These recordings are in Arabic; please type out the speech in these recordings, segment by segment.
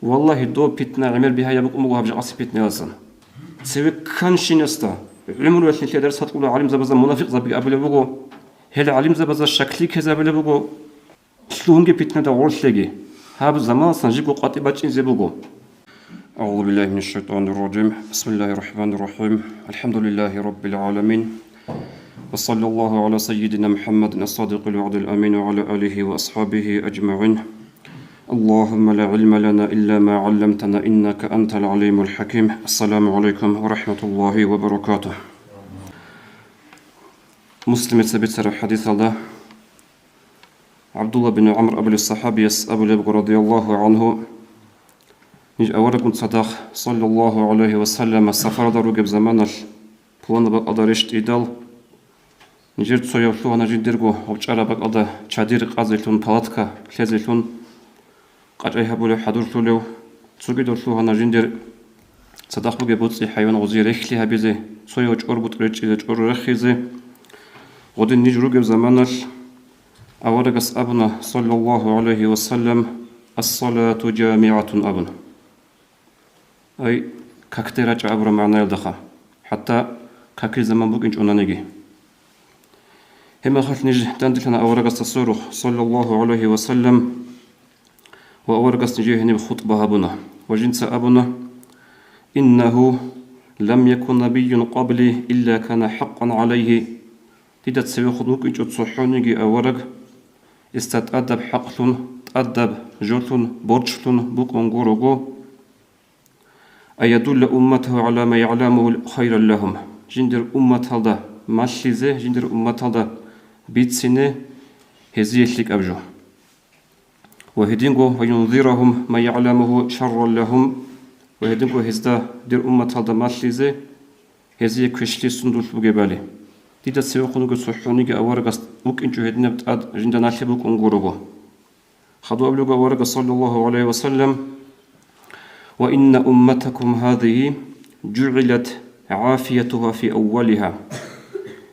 والله دو بيتنا عمل بها يبقى أمه بجا أصي بيتنا أصلا سوي كان شين يستا عمره اللي كده درس هتقول علم زبزة منافق زبي قبل بقو هل علم زبزة شكلي كذا قبل بقو شلون جي بيتنا دا ورثلقي هاب زمان سنجيبو قاطبات إن زبقو. أعوذ بالله من الشيطان الرجيم. بسم الله الرحمن الرحيم. الحمد لله رب العالمين وصلى الله على سيدنا محمد الصادق الوعد الأمين وعلى آله وأصحابه أجمعين. اللهم لا علم لنا إلا ما علمتنا إنك أنت العليم الحكيم. السلام عليكم ورحمة الله وبركاته. مسلم سبت حديث الله عبد الله بن عمرو أبو الصحابي أبو لبغ رضي الله عنه نج أوركم صدق صلى الله عليه وسلم السفر دروج بزمان بلون بقدرشت إدال نجرت سويفلو أنا جدرجو وبشارة بقدر شادير قازلون بلاتكا خزلون قريها بولو حضرتو له سوجدرتو أنا جندر صدق بوجي بوتسي حيوان غزير إخلي هبيزه سوي وجور بتريج إذا جور رخيزه غدن نجروج بزمان أورجس أبنا صلى الله عليه وسلم الصلاة جامعة أبنا أي كاكتيرا عبر معنا يلدخا حتى كاكي زمان بوك إنج أنانيجي هما خلت نجي تندلنا أورجس الصاروخ صلى الله عليه وسلم وأورجس نجي هني بخطبة أبنا وجنس أبنا إنه لم يكن نبي قبلي إلا كان حقا عليه تدت سوي خدوك إنج تصحونيجي أورج استتأدب حقلون تأدب جلون برجلون بوك أنغورغو أيدل أمته على ما يعلمه خيرا لهم جندر أمة هذا ماشيزه جندر أمة هذا بيتسنه هزيلك أبجو وهدينغو وينذرهم ما يعلمه شرا لهم وهدينغو هزدا در أمة هذا ماشيزه هزي كشتي سندول بجبالي تيدا سيوقنوغ سحونيغ أورغس بوك إنجو هدنا بتأد جندنا لبوك أنغورغو خدو أبلغ أورغ صلى الله عليه وسلم وإن أمتكم هذه جعلت عافيتها في أولها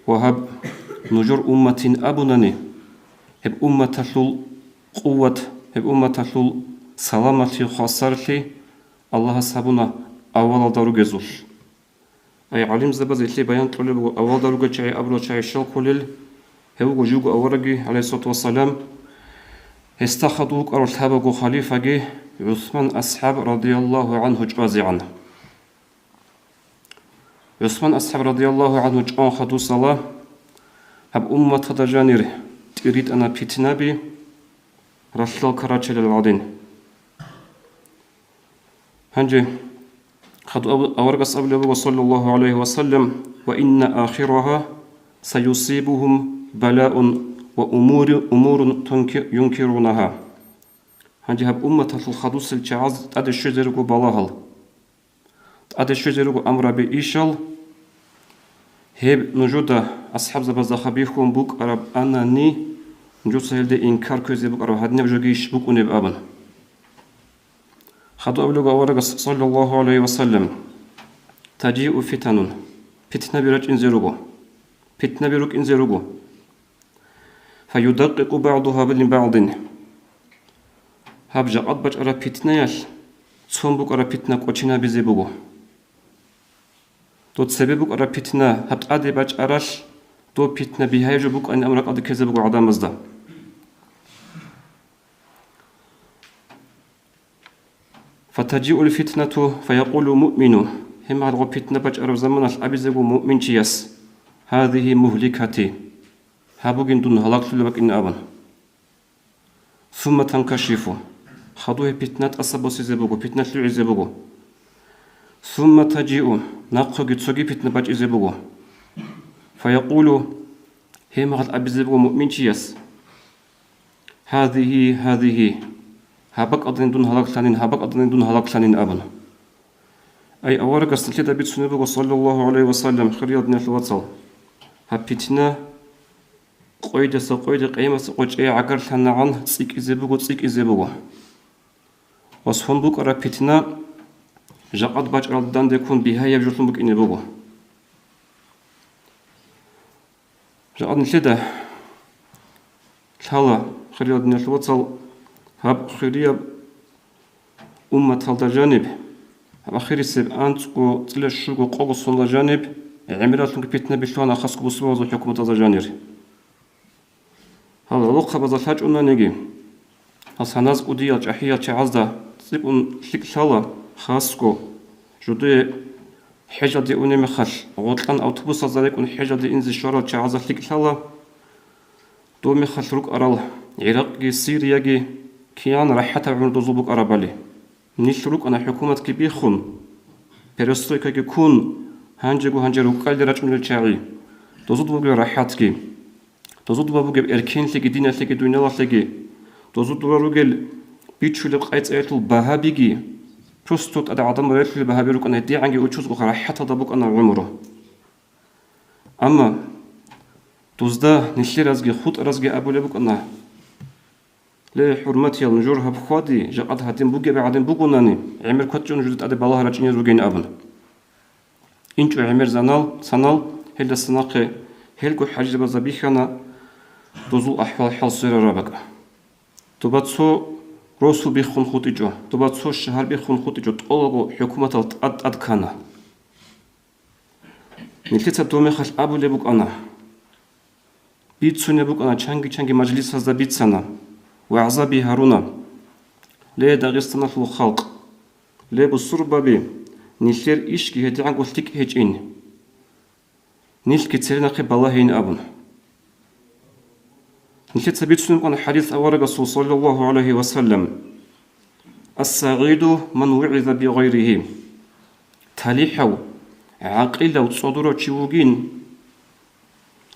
وهب نجر أمة أبنني هب أمة قوة هب أمة سلامة خاصرتي الله سبحانه أول دارو جزول أي علم زبز اللي بيان طلب أول دارو جاي أبرو جاي شل كلل هو وجوج أورجي عليه الصلاة والسلام استخدوك أرتبوا خليفة عثمان أصحاب رضي الله عنه جازعا عثمان أصحاب رضي الله عنه جان خدو صلاة هب أمة تجانير تريد أنا بيتنابي رسل كراتشل العدين هنجي خدو أورقص أبو صلى الله عليه وسلم وإن آخرها سيصيبهم بلاء وأمور ينكرونها هنجي هب أمة الخدوس الجعاز تأدي الشجرق بلاهل تأدي الشجرق أمر بإيشال هب نجودة أصحاب زبزة خبيخهم بوك أرب أنني نجود سهل دي إنكار كوزي بوك أرب هدني بجوغيش بوك ونب أبن خدو أبلغ أورغ صلى الله عليه وسلم تجيء فتن فتنة برج إنزيرغو فتنة بروك إنزيرغو فيدقق بعضها بالبعض هبجا أطبج أرى فتنة يال تصوم بوك أرى فتنة قوشنا بزيبوغو دوت سببوك أرى فتنة هبت أدي باج أراش دو فتنة بهايجو بوك أن أمرك أدي كذبوغو عدام مزدا فتجيء الفتنة فيقول مؤمن هم هذا فتنة باج أرى زمان الأبيزيغو مؤمن جياس هذه مهلكتي هابوغين دون هلاك لبك إن أبن ثم تنكشفوا خدوه فتنة أصابو سيزبوغو فتنة لعي زبوغو ثم تجيئوا ناقو جتسوغي فتنة باج إزبوغو فيقولوا هم غد أبزبوغو مؤمن جياس هذه هابك أدنين دون هلاك لانين هابك أدنين دون هلاك لانين أبن أي أورك أستنكي بيت سنبوغو صلى الله عليه وسلم خريض نيل وصل هاب فتنة قويدة سقويدة قيمة سقوج أي عقر لنعن تسيك إزبوغو وصفن بوك أرى فتنة جاقد باج أردان ديكون بها يبجرتن بوك إنبوغو جاقد نشيدة الحالة خريض نيل وصل هاب خريب أمة الجانب آخر سب أنتقو تلشوا قوس الجانب عمرات بيتنا بشلون خاص بصوص وحكومة الجانب هذا لقب بزاج أننا نجي أصحناز أوديال جحية تعزدا تكون شك شلا خاصكو جودي حاجة دي أوني مخش غطلان أوتوبوس زادك أون حاجة دي إنزل شارع تعزدا شك شلا دو مخش روك أرال عراقي سورياجي كيان راحت عمر دوزوبك أرابالي نشروك أنا حكومة كبيخون перестройка كون هنجرو قال راج من الشاعي دوزود بوغ راحتكي دوزود بوغ إركين لكي دينا لكي دوينا لكي دوزود بوغ بيتشول قايت أيتل بهابيجي بروستوت أدا عدم رأيت بهابيروك أنا دي عنجي وتشوز بوغ راحت دبوك أنا عمره أما دوزدا نشلي رازجي خود رازجي أبو لبوك أنا لحرمتي النجورها بخوادي جاءت هاتين بوجي بعدين بوجوناني عمر كتجون جدت أدي بالله رجعني روجين أبن إنشو عمر سنال هيدا السناقة هلكو حاجة بزبيخنا دوزو أحوال حال سير رابق تباتسو روسو بيخون خوتيجو تباتسو الشهر بيخون خوتيجو تقولغو حكومة أدكانا نلتتا دومي خش أبو لبوك أنا بيتسو نبوك أنا چانگي مجلس هزا بيتسانا وعذابي هارونا ليه داغستان في الخلق ليه بصربة بي نيشير إشكي هدي عنقو ثيك هجين نيش كتيرنا قب الله هين أبن نيشير تبيت سنبقى حديث أورق صلى الله عليه وسلم السعيد من وعظ بغيره تاليحو عقيلة وتصدر تشيوغين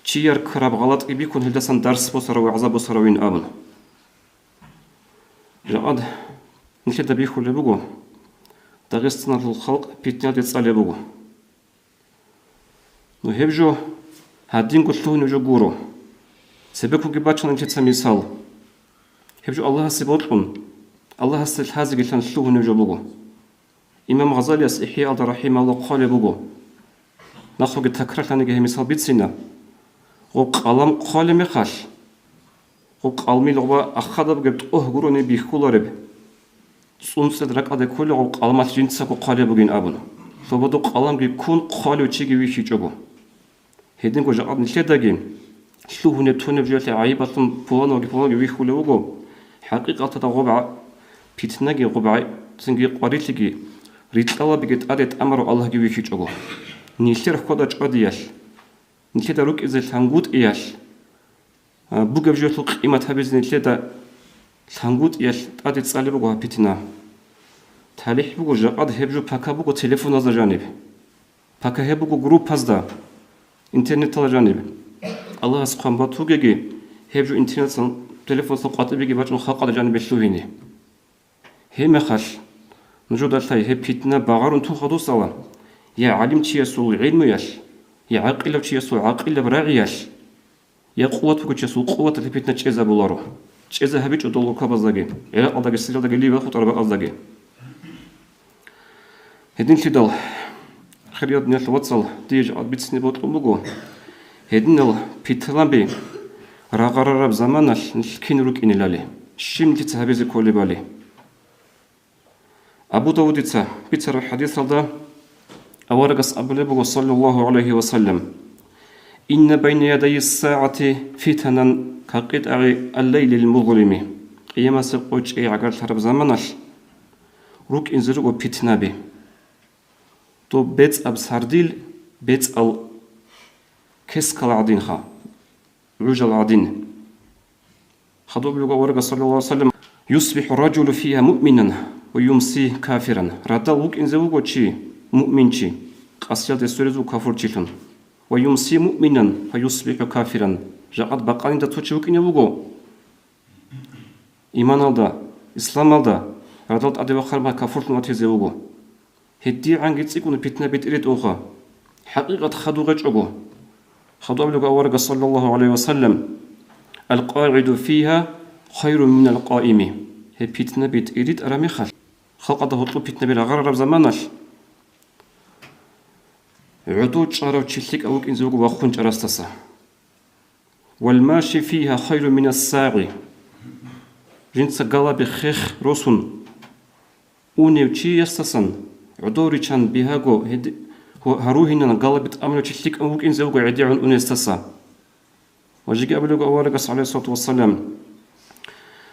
تشير كراب غلط إبيكون هدسان درس بصر وعذاب بصروين أبن جاءد نشد بيخو لبوغو داغستان الخلق بيتنا تتصالي بوغو نهبجو هادين قلتو نجو غورو سبكو جباتشان نشد مثال هبجو الله سبوتلون الله سلحازي قلتان شلوه نجو بوغو إمام غزالي إحياء رحمه الله قال بوغو ناخو قد تكرر لانجه مثال بيتسينا وقالم قال مخاش قالمي لغوا أخذب قبت أهجروني بيخولارب سونسد رك أده كل قالمات جنسك قالي بجين أبون فبدو قالم بيكون قالو تيجي ويشي جبو هيدين كوجا أبن شداجين شلو هني توني بجوتي عيباتهم بوانو ويخولوجو حقيقة تغبع بيتناجي غبع تنجي قريتلجي ريتلا بيجت أدت أمر الله جي ويشي جبو نيشير خدا جادياش نيشير روك إذا تنقود إياش بوجب جوتو قيمة هبزني لدا سانغوت يش أدي تصالي بقى بيتنا تاليح بقى جقاد هبجو باكا بقى تليفون هذا جانب باكا هبقى جروب هذا إنترنت هذا جانب الله سبحانه باتوجي هبجو إنترنت تليفون سقط بيجي باتون خلق هذا جانب شلوهيني هم خش نجود الثاي هب بيتنا بعارون تو خدو سوا يا علم شيء سوء علم يش يا عقل شيء سوء عقل براعيش يا قوة بقى شيء سوء قوة اللي بيتنا تجزا بولارو تجزا هبيج ودولو كابزاجي إلى أضاق السيرة دقي لي بخطر بأزاجي هدين شدال خريط نيل واتسال ديج عبيت سنبوت أمبوجو هدين البيتلان بي رغرر بزمانش نشكين روك إني لالي شيم دي تهبيز كولي بالي أبو داود يتسا بيتر الحديث هذا أورقس أبو لبو صلى الله عليه وسلم إن بين يدي الساعة فتنا كقطع الليل المظلم قيام سقوج أي عقل ترب زمانش روك إنزرو بيتنا بي تو بيت أبسارديل بيت ال كسك العدين خا عوج العدين خدوا بلغة ورقة صلى الله عليه وسلم يصبح الرجل فيها مؤمنا ويمسي كافرا ردا روك إنزرو شي مؤمن شي قصير تسورزو كافر شيلون ويمسي مؤمنا فيصبح كافرا جاءت بقاني دا توچوك إنبوغو إيمان الدا إسلام الدا ردالت أدي وخرما كافر نواتيزيوغو هدي عنجي تسيكون بيتنا بيت إريد أوغا حقيقة خدو غجوغو خدو أبلغ ورق صلى الله عليه وسلم القاعد فيها خير من القائم هي بيتنا بيت إريد أرامي خل خلق ده هطلو بيتنا بيت غرر زمانش عدو تشارو تشيلك أوك إنزوغو وخون جراستسا والماشي فيها خير من الساعي جنس قال بخيخ روسون уневчи ястасан عدوريشان بهاجو هروهنا قلبت أمر تشلك أمك إن زوج عديعون أنستسا وجيك أبلغ أورقس عليه الصلاة والسلام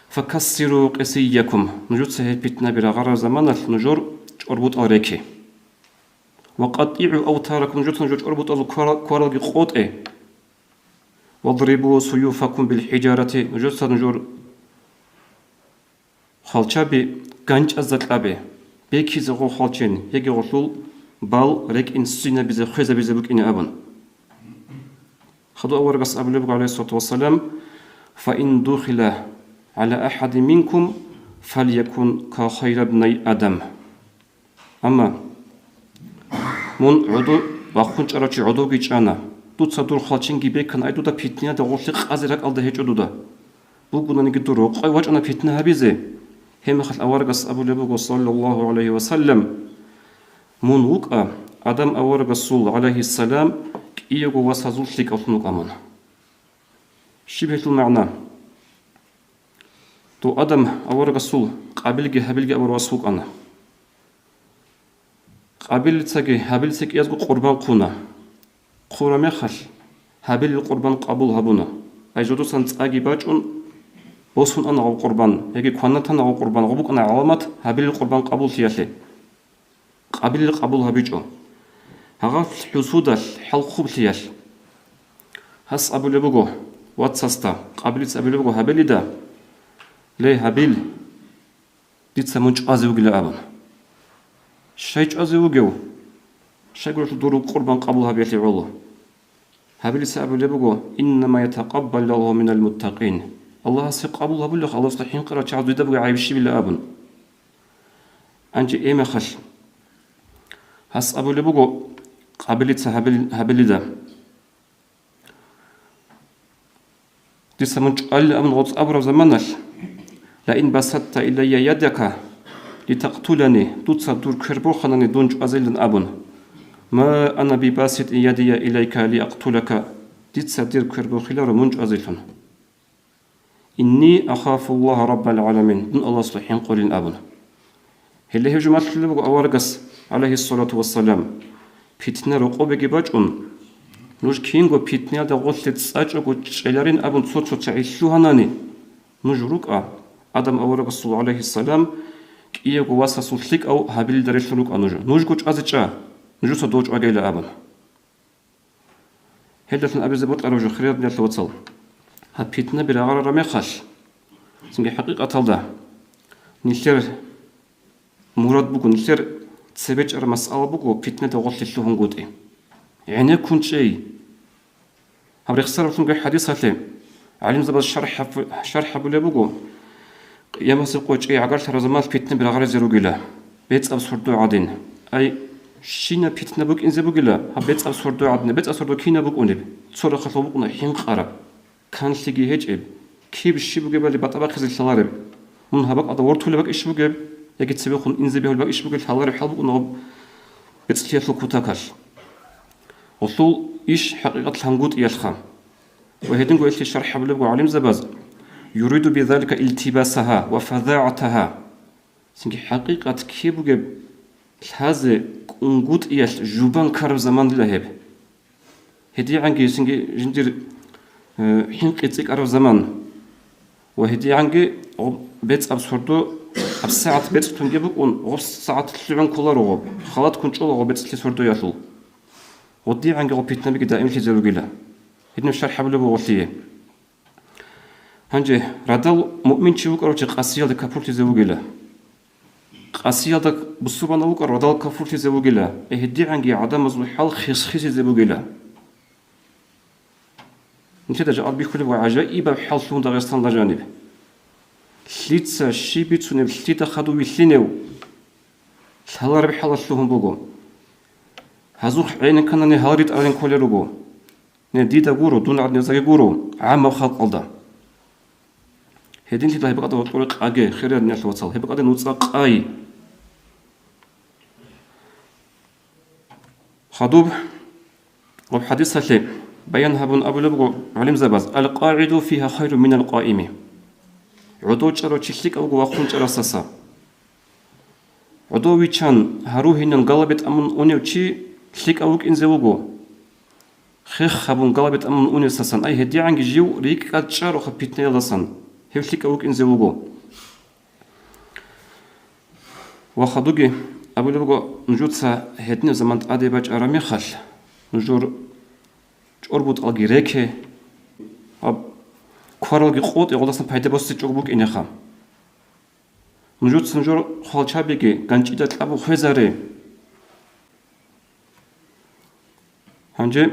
فكسروا قسيكم نجود سهل بيتنا برغر زمان نجور أربط أريكي وقطعوا أوتاركم نجود أربط الكوارل قوت واضربوا سيوفكم بالحجارة نجور خالشابي كانج أزت أبي بيكي زغو خالشين يجي غسول بال ريك إن سينا بزي خيزة بزي بك إن أبن خدوا أول قص أبو عليه الصلاة والسلام فإن دخل على أحد منكم فليكن كخير ابني آدم أما من عدو وخونش أراتي عدو جيش أنا دوت صدور خالشين جي بيكن أيدو دا بيتنيا دا غسلق أزرق ألده هيج عدو دا بوغونا نجي دورو قاي واج أنا بيتنها بيزي هم خل أورقس أبو لبوغو صلى الله عليه وسلم من وقع آدم أورقس صلى عليه السلام كإيغو واسازول شليك أطنوك أمان شبه المعنى تو آدم أورقس صلى قابلغي هابلغي أورقسوك أنا قابلتساقي هابلتساق يازغو قربان قونا قرامي خل هابل القربان قبول هابونا أيجودو سانتساقي باجون بوسون أنا قربان يجي كونات أنا قربان غبوك أنا علامات هابل القربان قبول سياسي قابل القبول هبيجو هغاف الحسود الحلقوب سياس هس أبو لبوغو واتساستا قابلت أبو لبوغو هابل دا ليه هابل ديت سمونج أزيوغ لأبن شايج أزيوغو شايقول دورو قربان قبول هبيتي عولو هابل سأبو لبوغو إنما يتقبل الله من المتقين الله سيقبل هبول لك الله صحيح قرأ تعدو دبوغ عايبشي بالأبن أنجي إيما خل هس أبو لبوغو قابلت هابل دا دي سمونج أل أمن غوص أبرو زمانش لئن بسطت إلي يدك لتقتلني تصدر كربو خناني دونج أزيلن أبن ما أنا بباسط يدي إليك لأقتلك تصدر كربو خلال منج أزيلن إني أخاف الله رب العالمين دون الله صلحين قولين أبن هل هي جمال لبوغو أورقس عليه الصلاة والسلام فتنة رقوبة باجون نوش كينغو فتنة دا غوثلت ساجوغو تشعلارين أبن تصوتو تعيشو هناني نجروك آدم أورقس صلى عليه السلام كييغو واسا سلسلك أو هابيل داريشلوك أنوجو نوشكو تشازيشا نجو سدوج أغيلا أبن هلتن أبي زبوت أروجو خريط نيال توصل ها فتنة براغر رمي خاش سنجي حقيقة تلدا نيشير مراد بوغو نيشير تسبيج أر مسألة بوغو فتنة دا غوثلتو هنغودي يعني كنت شيء هم رخصار فنجي حديث هاتي علم زبط شرح بولا بوغو يا مسيق وجهي عقل ترزمات فتنة بالغرض زروجلا بيت أبصردو عادين أي شينا فتنة بوك إن زبوجلا بيت أبصردو عادين بيت أبصردو كينا بوك أنيب صورة خطو بوكنا حين قارب كان سيجي هجيب كيف الشيء بوجبا اللي بطبق خزل ثلارب من هبك أدورت ولا بك إيش بوجب يجي تسبيخون إن زبيه ولا بك إيش بوجب ثلارب حلو بوكنا بيت سليت لكوتاكاش وصل إيش حقيقة الهنجود يالخام وهيدين قلت الشرح بلغو علم زباز يريد بذلك التباسها وفظاعتها سنجي حقيقة كيف جب هذا كنقود إيش جبان كرب زمان لهب هدي عنجي سنجي جندير حين قتيك عرب زمان وهدي عنجي بيت أبصردو أبساعة بيت تنجيبك ونغص ساعة تلعن كلار وغب خلاط كنتشول وغب بيت تلسردو يطل ودي عنجي غبيتنا بك دائم تزيرو جلا هدنا الشرح بلغو غطليه هنجي رادال مؤمن شوك أروجي قاسيال دك كفورتي زوجلا قاسيال دك بصوبان أوك رادال كفورتي زوجلا إهدي عنجي عدم مزلو حال خيس زوجلا نتيجة جاء بكل وعجائب بحال شلون داغستان لجانب ليتسا شيبي تسوني ليتا خدو بيسلينيو الهلار بحال شلون بوغو هزوخ عين كانني هاريت أرين كوليروغو نديتا غورو دون عدن زاغي غورو عام خلق الله هدين تلا هبقى طريق أجي خير الناس وصل هبقى نوصل أي خطوب وبحديث سليم بيان هبون أبو لبغو علم زباز القاعد فيها خير من القائم عدو شرو تشليك أو وقون شرو ساسا عدويشان هروهن قلبت أمن أونيوشي ليك أوك إنزوجو خيخ خبون قلبت أمن أونيو سسن أي هدي عنك جيو ريك كاتشار وخبيتني لسن هفليك أوك إنزوجو وخدوجي أبو لبقو نجودسا هدني زمان أدي باج أرامي خل نجور أربط ألقي ريكه أب كوارلقي قوت يغلسن بايدا بوستي جوبوك إنيخا نجودس نجور خالشابيجي كانشيدا تلابو خوزاري هنجي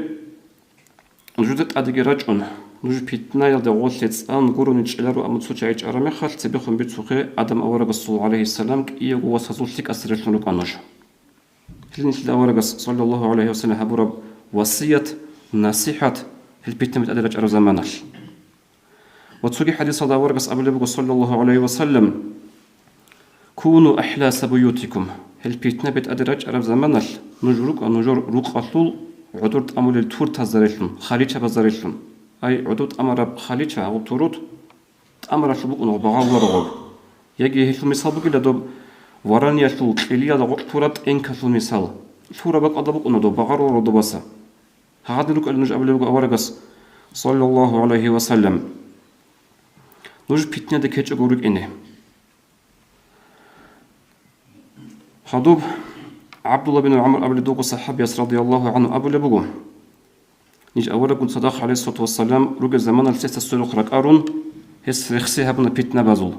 نجودت أدي راجون نجو بيتنا يلدي غولتس أن قرون يجعلارو أمتسو جايج أرامي خل تبيخن بيتسوخي آدم أورغ الصلو عليه السلام كإيه واسازولتك أسريشن لك أنوش هلنش الأورغ صلى الله عليه وسلم هبورب وصية نصيحة هل بيتنا متأدي راج أرو زمانش وتسوقي حديث الله ورقص أبو لبقى صلى الله عليه وسلم كونوا أحلاس بيوتكم هل بيتنا بتأدرج عرب زمانش نجروك نجور روق أطول عدود أمول التور تزاريشن خليجة بزاريشن أي عدود أمر خليجة أو تورود أمر شبوك نبغى ورغب يجي هشل مثال بقول لدب وراني يشل كليا لغو تورات إنك شل مثال تورا بق أدبك نبغى ورغب بس هذا لك النج أبو لبقى ورقص صلى الله عليه وسلم نوج بيتنا دكتش أقولك إنه حضوب عبد الله بن عمر أبو لدوق الصحابي رضي الله عنه أبو لبقو نيج أولا كنت صدق عليه الصلاة والسلام رجع زمان الفسد السلوك ركارون هس رخصها بنا بيتنا بازول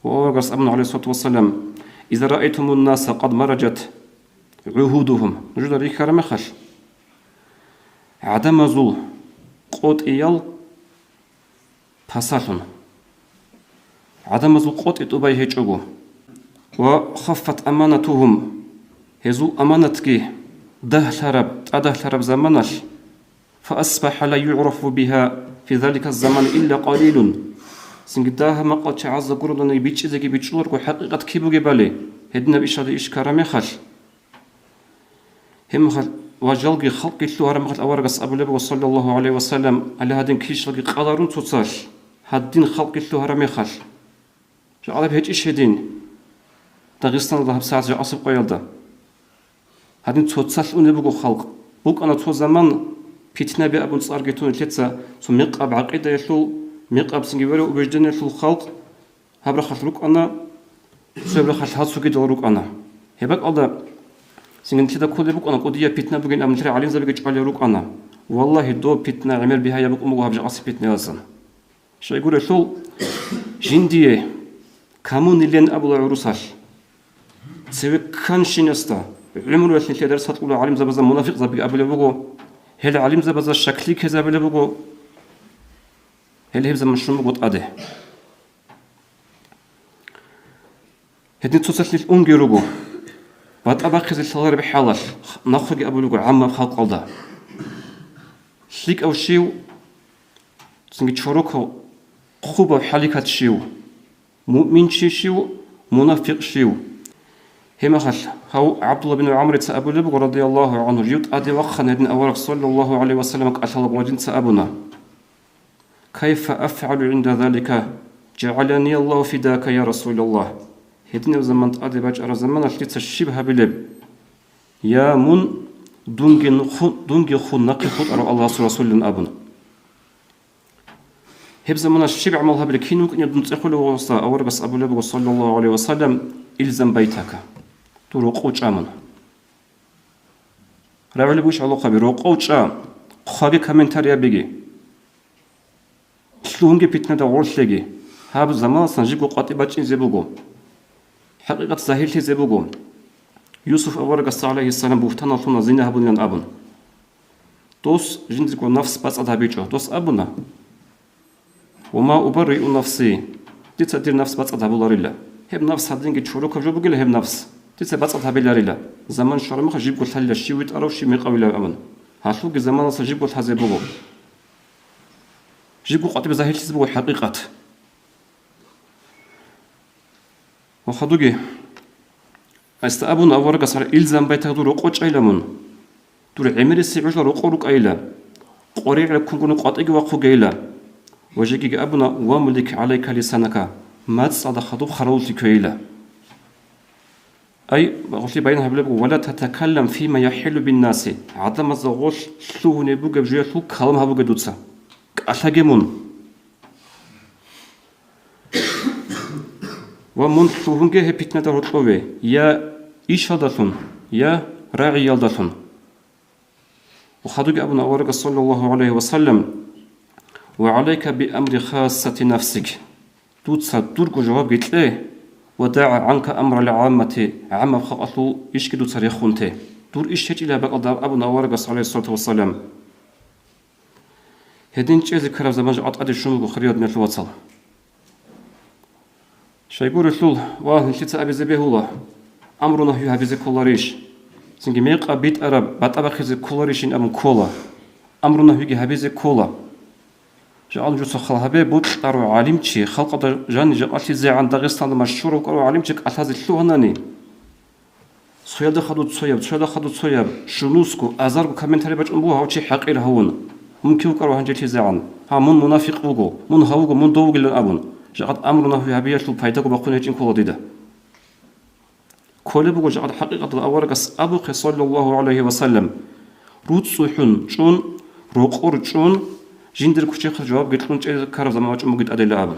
وأورجس أبن عليه الصلاة والسلام إذا رأيتم الناس قد مرجت عهودهم نجد ريك رمخش عدم زول قوت إيال بسالون عدم زول قوت إتوباي هيجوجو وخفت أمانتهم هزو أمانتك ده زمانش فأصبح لا يعرف بها في ذلك الزمان إلا قليل سنجدها ما قد عز قرضنا يبيتش إذا بيتشلور وحقيقة كيبو جبالي هدنا بإشارة إشكار مخل هم خل وجلقي خلق اللوهر مخل أورغس أبو لبو صلى الله عليه وسلم على هذين كيش لقي قدرون تصاش هادين خلق اللوهر مخل شو على بهج إيش هدين داغستان الله بساعة جا أصب قيادة هادين تصاش ونبغو خلق بوك أنا تو زمان بيتنا بأبو نصار جتون تلتسا سو مقاب عقيدة يشلو مقاب سنجيوري وبجدنا يشلو الخلق هبرا خلق أنا سبرا خلق هاتسو كده روك أنا هبك الله سنجن تدا كل بوك أنا قضية بيتنا بقين أمن تري علين زبيج على روك أنا والله دو بيتنا عمل بها يبقى أمو هبج عصي بيتنا أصلا شو يقول يشلو جندية كمون لين أبو العروساش سوي كان شينستا عمرو يشلي تدار ساتقول علم زبزة منافق زبيج أبو لبوجو هل علم زبزة شكلي كذا بلبوجو هل هبز مشروم قط أده هدي تصل للأنجروجو بعد أباخذ الثغر بحالش نخرج أبو لبوجو عم بخلق الله شيك أو شيو سنجد شروكه خوبة حالكات شيو مؤمن شيو منافق شيو هما خل هو عبد الله بن عمرو أبو لبوجو رضي الله عنه يوت أدي وخنا ابن أورق صلى الله عليه وسلم قال بوجين أبونا كيف أفعل عند ذلك جعلني الله فداك يا رسول الله هدني زمان أدي باج أرى زمان أشتيت الشبه بلب يا من دونجي خون نقي خود أرى الله رسول أبونا هب زمان الشبه عملها بلكين ممكن يبدو تقول وصا أور بس أبو لبوجو صلى الله عليه وسلم إلزم بيتك تروقوش أمن رأي بوش الله خبير روقوش خاجي كمان تريا بيجي شلونجي بيتنا دعوشلجي هاب زمان سنجيبو قاتباتين زبوجو حقيقة سهيلتي زبوجو يوسف أورغس عليه السلام بوفتنا ثم زينه بنيان أبن دوس جندكو نفس بس أدابيجو دوس أبنا وما أبرئ نفسي تتصدر نفس بس أدابولاريلا هب نفس هادينجي تشوروك جوبوجل هب نفس تتصبت أدابيلاريلا زمان شرمخ جيبو تحلل شيوت أروشي مقاولا أمن هاشلوك زمان سجيبو تحزبوجو جيبو قاتب زهيلتي زبوجو حقيقة وخدوجي استأبون أورق صار إلزام بيته دور قوش أيلمون دور عمر السعوش لرقورك أيلا قريع لكم كنوا قاطئ وقفو جيلا وجيك أبونا وملك عليك لسانك ما تصعد خطوب خروتك أيلا أي غلطي بينها بلبو ولا تتكلم فيما يحل بالناس عدم الزغوش شلو نبوغ بجوية شلو كلامها بوغ دوتسا أتاجمون ومن شلوهنجه بيتنا دارطلوه يا إيشادتون يا راعي يالدتون وخدوك أبو نورك صلى الله عليه وسلم وعليك بأمر خاصة نفسك دوتسا دورك جواب قلت له ودع عنك أمر العامة عامة بخاطو يشكدو تاريخونته دور إيش هيك إلى بقى أبو نورك عليه الصلاة والسلام هدين شيء ذكر زمان جاءت أدي شنو بخريات من الوصل شيقول الثول واه نشيت أبي زبيه الله أمرنا هي هذه كولاريش سنجي ميق أبيت أرب بتأبخ ذي كولاريشين أم كولا أمرنا هي هذه كولا جاء نجوس خلها بوت أرو عالم شيء خلق جان جاءت زي عند داغستان مشهور وكرو عالم شيء أثاز الثول هناني سويا دخلوا تصيب سويا دخلوا تصيب شنوسكو أزاركو كمان تري بج أمبوها وشي حقير هون ممكن كرو هنجتي زعان ها من منافق بوجو من هوجو من دوج للأبون جاءت أمرنا في هبية الفايدة وبقون هجين كل ضده كل بوجو جاءت حقيقة الأورق أبوك صلى الله عليه وسلم رود صحون شون رقور شون جندر كشيخ جواب قلت لهم شيء كارف زمان وجه مجد أدلة أبن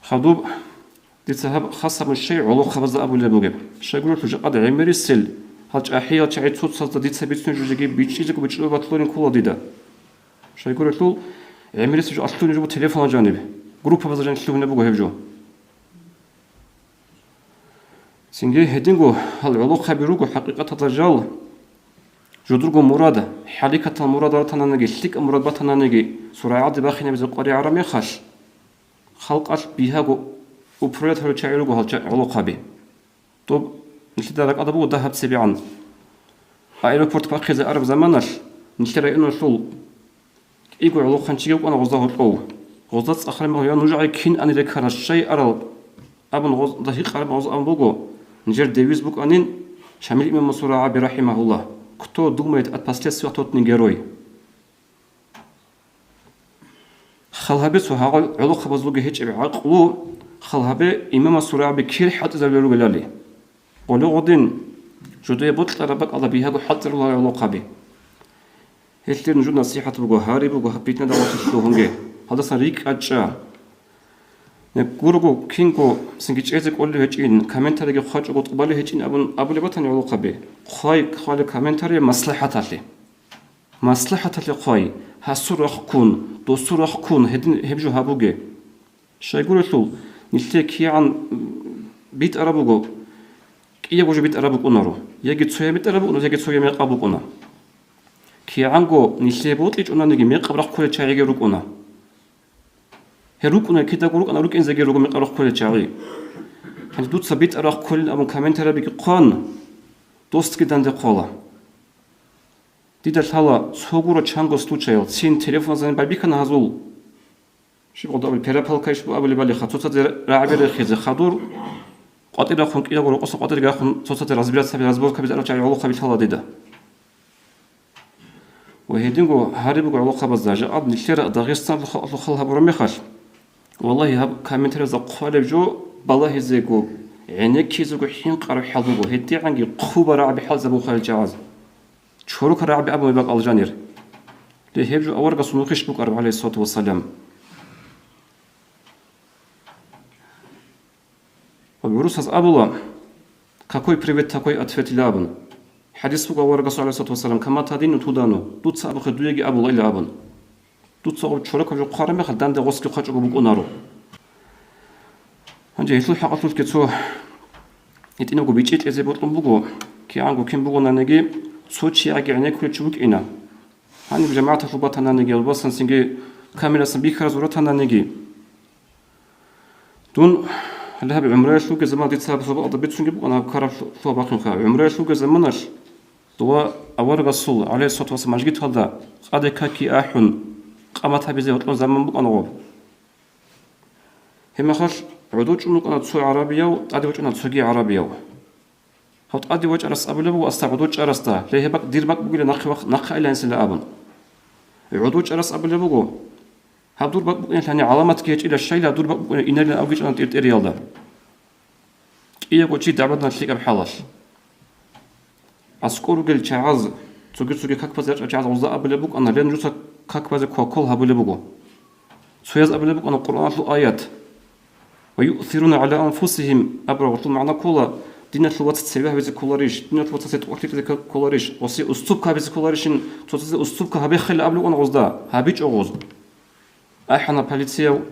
خدوب دي تهاب خاصة من الشيء علو خبز أبو لبوجب شيء يقولوا جاءت عمري السل هالج أحياء تعيد صوت صوت دي تثبت نجوجي بيتشيزك وبيتشلو بطلون كل ضده شو يقول له عمري سجى أصله نجيبه تليفون جانبه جروب هذا جانب شلون نبغى هيفجو سنجي هدينجو هالعلاقة بيروجو حقيقة الرجال جدرجو مرادة حركة المرادة تنانجي شلك مراد بتنانجي سرعة باخنة بزقاري عرامي خش خلق أش بيهاجو وبريت هلو شايلوجو هالعلاقة بي طب نشيد لك أدبو ذهب سبيعان أيروبورت باخذ أرب زمانش نشتري إنه شول يقول على خنشيو وأنا غزاه القو غزات آخر ما هو نرجع كين أنا ذكر الشيء أرى أبن غز دقيق أرى غز أم بوجو نجر ديفيز بوك أنين شامل إمام مسورة عبي رحمه الله كتو دوميت أتبستيس وقتوت نجاروي خلها بس وهاق علو خبز لوجه هيج بعقلو خلها به إمام مسورة عبي كير حتى زلوا جلالي ولو غدين جدوي بطل ربك الله بيها حتى الله علو قبي هيتلر نجود نصيحة بقى هاري بقى بيتنا دعوة الشلوهنجة هذا صريق أجا نقولوا كينكو سنجيش إزك أولي هجين كمنتاري خارج قط قبله هجين أبو لبطن يعلو قبي خاي كمنتاري مصلحة لي خاي هسور أخكون دوسور أخكون هدين هبجو هابوجي شو يقولوا له نلتك عن بيت أرابوجو كي يجو بيت أرابوج أنارو يجي تسوي بيت أرابوج يجي تسوي ميق أبوج أنا كي عنكو نشلبوت ليش أنا نجي ميق أبرح كل شيء يجي روكونا هروكونا كده روك أنا روك إنزاجي روك ميق أبرح كل شيء هن دوت سبيت أبرح كل أبو كمان ترى بيك قان دوست كده عند قالا دي دلها صغور تشانغو ستوتشيل سين تليفون زين بالبيكنا هزول شو بقول أبو بيرابل كايش أبو اللي بالي خطوط راعي الخيز خدور قاتل أخون كده قولوا قصة قاتل أخون صوت الرزبيات سبي رزبور كبير أنا جاي علو خبيث الله ديدا وهيدينجو هاربو علاقة بالزاجة أب نشتري داغستان لخلها برميخش والله هب كمنتر زقال جو بالله زيجو عينك كيزو حين قرب حلبو هدي عنجي قوبة رعب حل زبو خال جواز شروك رعب أبو يبقى الجانير لهيبجو أورق سنوخش بك أربع عليه الصلاة والسلام وبروس هز أبولا كاكوي بريفيت تاكوي أتفت لابن حديث بقى ورقة صلى الله عليه وسلم كما تدين تودانو دوت سأبو خدوية أبو الله إلا أبن دوت سأبو شركة جو قارمة خدان ده غسل خارج أبو بقونارو هنجي يطلع حقا كتو يتينو جو بيجيت إزاي بطلم بقو كي عنقو كم بقونا نجي صوتشي أجي عنيك كل شبك إنا هني بجماعة الرباط نجي البصن سنجي كاميرا سنبيكر زورات نجي دون هلا بعمره شو كزمان دي تسابق صباح ضبط شو نجيب أنا كارف شو باقي خا عمره شو كزمانش دوا أول رسول عليه الصلاة والسلام مجد هذا قد كاكي أحن قامت هبزي وطلون زمان بق أنا غاب هم خش عدوش إنك أنا تسوي عربية وأدي وجه أنا تسوي عربية هات أدي وجه أرس أبله وأستعدوش أرسته ليه بق دير بق بقول نخ إلى إنسان لأبن عدوش أرس أبله بقول هابدور بق يعني علامات كيج إلى الشيء لا دور بق إن لنا أوجش أن تريال ده إيه قلت شيء دعوتنا تلك بحالش أسكور قل تعز تقول كاك بزر تعز وزا أبل بق أنا لين جوسا كاك بزر كل هبل بقو سويز أبل بق أنا القرآن الآيات ويؤثرون على أنفسهم أبرا وطول معنا كولا دينا الوقت تسويها بيز كولاريش دينا الوقت تسوي بيز كولاريش وسي أسلوب كابيز كولاريشين توصل أسلوب كهبي خل قبل أنا غزدا هبيج أغوز أحنا بوليسيا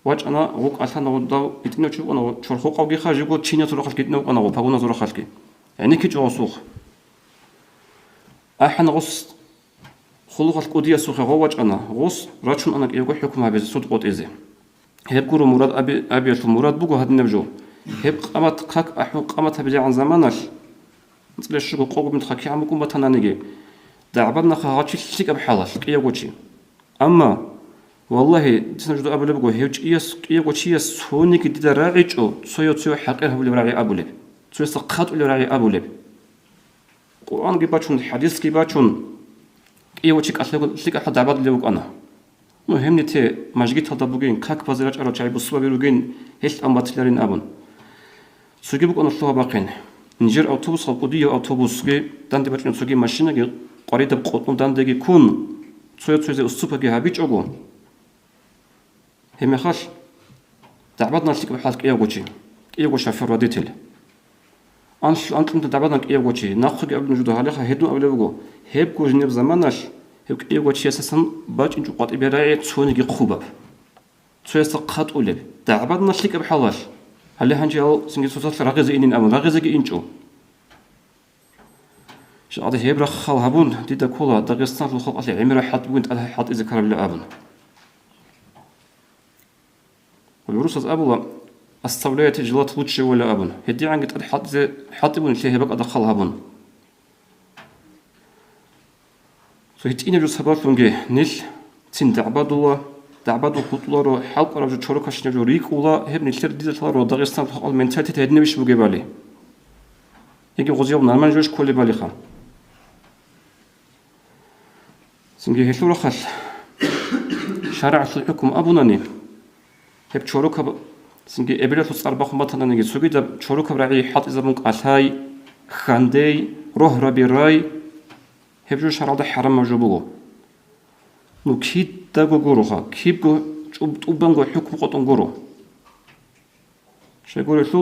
واج أنا غوك أثنا غدا يتنو شو أنا شرخو قوي خارج يقول تشينيا تروح خلك يتنو أنا غبا زور خلك يعني كي جوسوخ أحنا غص خلق القدية سوخ غواج أنا غص راتشون أنا يقول حكم هبيز صوت قط إزي هب كورو مراد أبي المراد بقو هاد النبجو هب قامت خاك أحو قامت هبجي عن زمانش مثل الشغل قوم من خاكي عمكم بتنانيجي دعبنا خاطش شيك بحالش كي يقولشي أما والله تسنجد أبو بقو هيج يقولشي سوني كدي راعيجو سويو حقير هو اللي راعي أبو لب سوي سقط اللي راعي أبو لب القرآن كيباتشون الحديث كيباتشون يقولشيك أصلا شيك أحد دعبات اللي بقو أنا مهم نتي ماجيت هذا بوجين كاك بازرج أرو شايب الصبا بيروجين هيش أمباتلرين أبون سوجي بقول الله باقين نيجر أوتوبوس خلقودي أوتوبوس كي دان دبتشون سوجي ماشينة كي قريت بقطن دان دقي كون سوية الصبا كي هابيج أقوم هم خاش دعبتنا نشتكي بحالك إيه وجهي شافر وديتل أنتم دعبتنا إيه وجهي ناخذ قبل نجود هالخا هدو قبل بقول هب كوجني بزمانش هب إيه وجهي أساسا باج إنجو قط إبراعي تسوني كي خباب سوية سقط أولب دعبتنا نشتكي بحالش هل هنجيل سنجي سوسات رغزة إنين أمن رغزة إنجو شو هذا هبرة خال هبون ديدا كولا داغستان الخلق أصلي عمره حط وين على حط إذا كرب لأبن والروس أبولا الصولية تجلات لوتش ولا أبن هدي عن قد حط وين شيء هبك أدخل هبون فهتينا جو سبب فنجي نيل تين دعبادو خطلارو حلق رجو تشوركاش نجو ريك ولا هب نيلتر ديدا تلارو داغستان الخلق المنتاليتي تهدني وش بوجي بالي يجي غزياب نرمان جوش كل بالي خا سنجي هشلو رخل شارع الحكم أبوناني هب تشوركا سنجي إبرة تصار بخم بطناني سوجي جب تشوركا برعي حط إذا بنك أثاي خاندي روح ربي راي هب جو شارع ده حرام مجبوه نو كيد داغو غوروها كيب جو تبانغو حكم قطن غورو شيقول شو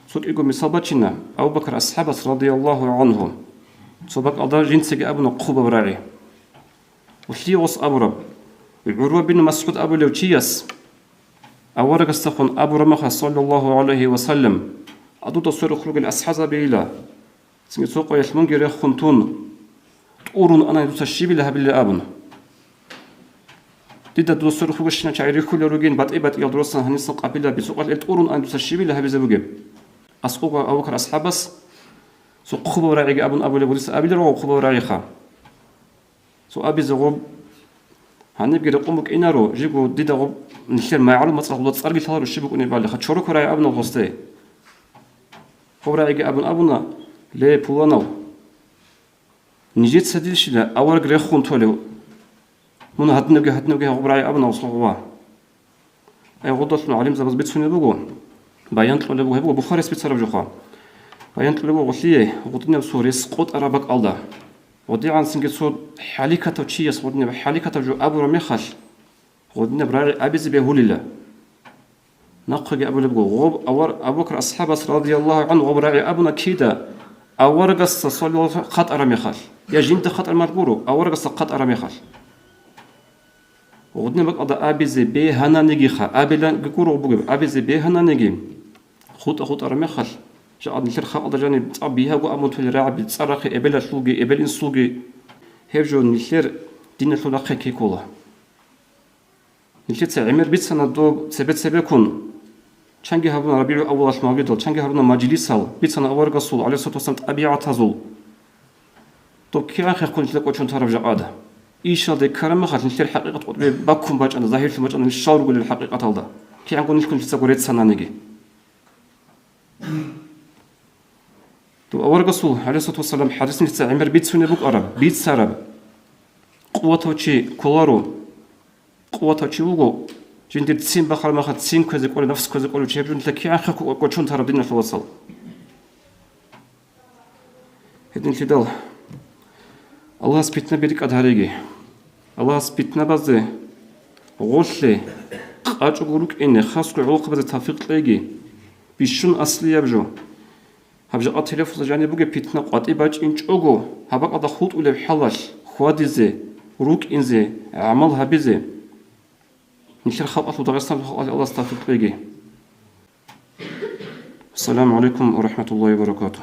سوق إيجو مساباتشنا أبو بكر أصحاب رضي الله عنهم سبق أدار جنسك أبو قوبة براري وشي وص أبرب عروة بن مسعود أبو لوتشياس أورق استخون أبو رمخ صلى الله عليه وسلم أدو تصير خلق الأصحاب بيلا سنجي سوق يشمون جري خنتون تقولون أنا يدوس الشيب لها بالله أبن ديدا دوسر خوشنا شعري كل روجين بات يدرسنا هنسق قبيلة بسوق التقولون أن دوس الشيب لها بزوجب أسقوق أبو بكر أصحابس سوق خبر راعي أبو لبوليس أبي لرو خبر راعي خا سو أبي زغب هنبقى رقمك إنارو جيبو ديدا غب نشير ما يعلم مصر غلط صار بيثار الشبك ونبالي خد شروك راعي أبنا غصتي خبر راعي أبونا ليه بولانو نجيت سديل شلا أول غريخون تولو من هتنبقى خبر راعي أبنا وصلوا أي غضت علم زبز بيتسوني بقول بيان طلبه هو بخاري سبيت صرف جوخا بيان طلبه غسليه غطني بسوري سقوط أرابك الله ودي عن سنجد صود حاليكة توشيس ودني بحاليكة جو أبو رميخش ودني براري أبيز بيهوليلا نقل أبو لبقو غوب أبو بكر أصحاب رضي الله عنه غوب راعي أبونا كيدا أور قصة صلوا خط أرميخش يا جنت خط المرقورو أور قصة خط أرميخش ودني بق أدا أبيز بيهنا نجيخا أبيلا جكورو بقول أبيز بيهنا نجيم خط أرميخش جاء نشر خاطر جاني أبيها وأموت في الرعب تصرخ إبلا سوقي إبلين سوقي هرجو نشر دين الخلاق كيكولا نشر عمر بيت سنة دو سبكون شانجي هارون ربيع أول أسماء دول شانجي هارون مجلس هال بيت سنة أول رسول عليه الصلاة والسلام أبيع تزول تو كي آخر كون جلك وشون تعرف جاده إيش هذا كرم خاطر نشر حقيقة قطب بكون باج أنا ظاهر في مج أنا الشاور يقول الحقيقة هذا كي عنكون نشكون جلسة قريت سنة نجي تو أول رسول عليه الصلاة والسلام حديث نفس عمر بيت سنة بوك أرب بيت سرب قوته شيء كلارو قوة تشوفه جندي تسين بخار ما خد تسين كذا كل نفس كذا كل شيء بدون تلاقي آخر كوتشون ترى بدنا في الوصل هدين كده الله سبتنا بيدك أدهاريجي الله سبتنا بزه غلة أجبروك إني خاصك علاقة بزه توفيق ليجي بيشون أصلي يبجو هبجا أتلف جاني بوجي بيتنا قطعي باج إنش أجو هبق أدا خود ولا بحلال خوادزه روك إنزه عمل هبزه نشر خلق أطلب دغستان الله استغفر ليجي السلام عليكم ورحمة الله وبركاته.